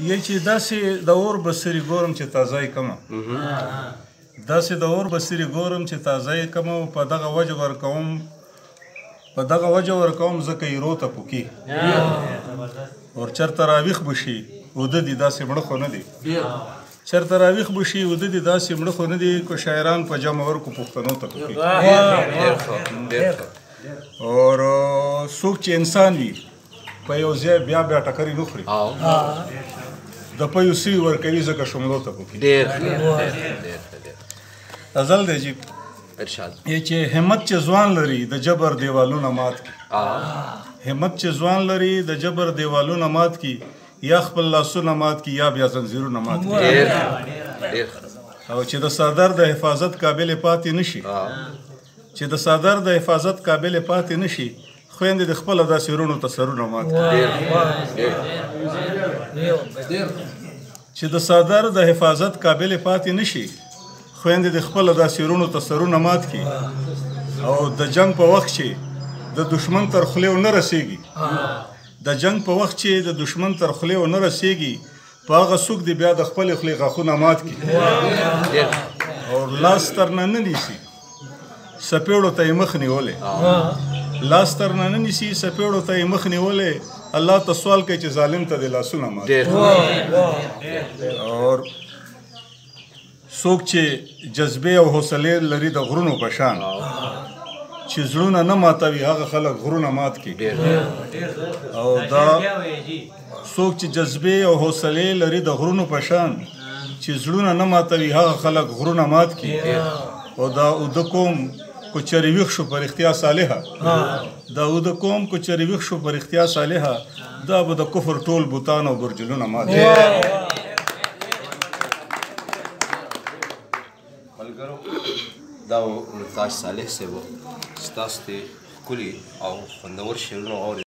یی چې داسې د اور بڅري ګورم چې تازه یې کمه داسې د اور بڅري ګورم چې تازه یې کمه او په دغه وجه ورکوم ځکه یې روته پوکي اور چېرته راویښ به شي اوده دي داسې مړه خو نه دي چېرته راویښ به شي اوده دي داسې مړه خو نه دي که شاعران په جمع ورکو پښتنو ته پوکي اور څوک چې انسان وي په یو ځای بیا ټکرې نه خوري د پیو سوي ورکوي ځکه شملو ته پوکي غزل دی جي چې همت چې ځوان لري د جبر دیوالونه مات کړي همت چې ځوان لري د جبر دیوالونه مات کړي یا خپل لاسونه مات کړي یا بیا زنځیرونه مات کړي او چې د څادر د حفاظت قابل پاتې نشي چې د څادر د حفاظت قابل پاتې نشي خویندې د خپله داسې رونو ته سرونه مات کړي چې د څادر د حفاظت قابل پاتې نشي خویندې د خپله داسې رونو ته سرونه مات کړي او د جنګ په وخت چې د دشمن تر خولې ونه رسېږي د جنګ په وخت چې د دشمن تر خولې ونه رسېږي په هغه څوک دې بیا د خپلې خولې غاښونه مات کړي او لاس تر نه نیسي سپېړو ته یې مخ نیولی لاس تر نه نیسي سپېړو ته یې مخ نیولی الله ته سوال کوي چې ظالم ته دې لاسونه مات اور څوک چې جذبې او حوصلې لري د غرونو په شان چې زړونه نه ماتوي هغه خلک غرونه مات کړي او دا څوک چې جذبې او حوصلې لري د غرونو په شان چې زړونه نه ماتوي هغه خلک غرونه مات کړي او دا اوده قوم کو چېرې ویښ شو په رښتیا صالحه دا اوده قوم کو چېرې ویښ شو په رښتیا صالحه دا به د کفر ټول بوتان او برجلونه مات دا تاج صالح صاحب ستاسو ته ښکلي او خوندور شعرونه واورېدل